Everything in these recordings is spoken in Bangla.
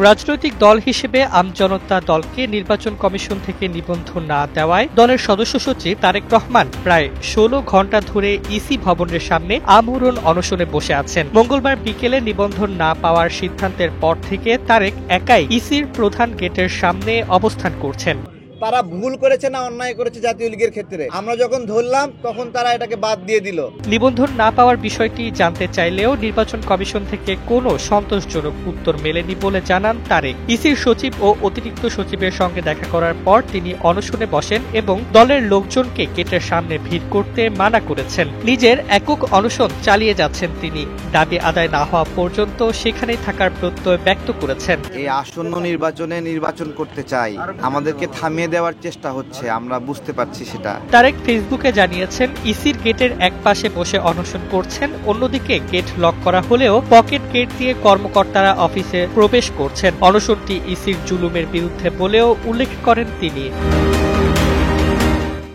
রাজনৈতিক দল হিসেবে আমজনতা দলকে নির্বাচন কমিশন থেকে নিবন্ধন না দেওয়ায় দলের সদস্য সচিব তারেক রহমান প্রায় ১৬ ঘণ্টা ধরে ইসি ভবনের সামনে আমরণ অনশনে বসে আছেন। মঙ্গলবার বিকেলে নিবন্ধন না পাওয়ার সিদ্ধান্তের পর থেকে তারেক একাই ইসির প্রধান গেটের সামনে অবস্থান করছেন। তারা ভুল করেছে না অন্যায় করেছে জাতীয় লীগের ক্ষেত্রে আমরা যখন ধরলাম তখন তারা এটাকে বাদ দিয়ে দিল। নিবন্ধন না পাওয়ার বিষয়টি জানতে চাইলেও নির্বাচন কমিশন থেকে কোনো সন্তোষজনক উত্তর মেলেনি বলে জানান তারেক। ইসির সচিব ও অতিরিক্ত সচিবের সঙ্গে দেখা করার পর তিনি অনশনে বসেন এবং দলের লোকজনকে গেটের সামনে ভিড় করতে মানা করেছেন। নিজের একক অনশন চালিয়ে যাচ্ছেন তিনি। দাবি আদায় না হওয়া পর্যন্ত সেখানেই থাকার প্রত্যয় ব্যক্ত করেছেন। এই আসন্ন নির্বাচনে নির্বাচন করতে চাই, আমাদেরকে থামিয়ে দেওয়ার চেষ্টা হচ্ছে, আমরা বুঝতে পারছি সেটা। তারেক ফেসবুকে জানিয়েছেন ইসির গেটের এক পাশে বসে অনশন করছেন, অন্যদিকে গেট লক করা হলেও পকেট গেট দিয়ে কর্মকর্তারা অফিসে প্রবেশ করছেন। অনশনটি ইসির জুলুমের বিরুদ্ধে বলেও উল্লেখ করেন তিনি।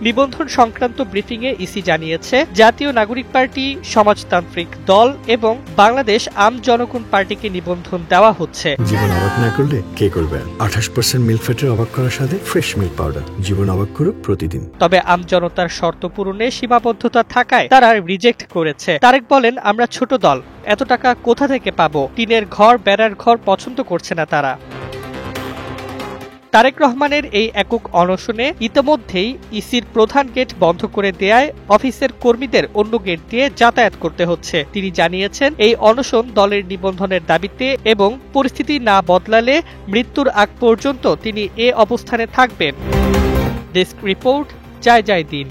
নিবন্ধন সংক্রান্ত ব্রিফিংয়ে ইসি জানিয়েছে জাতীয় নাগরিক পার্টি, সমাজতান্ত্রিক দল এবং বাংলাদেশ আম জনগণ পার্টিকে নিবন্ধন দেওয়া হচ্ছে। জীবন অবাক না করলে কে করবে? 28% মিল্ক ফ্যাটের অবাক করার সাথে ফ্রেশ মিল্ক পাউডার। জীবন অবাক করুক প্রতিদিন। তবে আম জনতার শর্ত পূরণে সীমাবদ্ধতা থাকায় তারা রিজেক্ট করেছে। তারেক বলেন, আমরা ছোট দল, এত টাকা কোথা থেকে পাবো? টিনের ঘর, বেড়ার ঘর পছন্দ করছে না তারা। তারেক রহমানের এই একক অনশনে ইতোমধ্যেই ইসির প্রধান গেট বন্ধ করে দেয়ায় অফিসের কর্মীদের অন্য গেট দিয়ে যাতায়াত করতে হচ্ছে। তিনি জানিয়েছেন এই অনশন দলের নিবন্ধনের দাবিতে এবং পরিস্থিতি না বদলালে মৃত্যুর আগ পর্যন্ত তিনি এ অবস্থানে থাকবেন। ডেস্ক রিপোর্ট, জয় জয় দিন।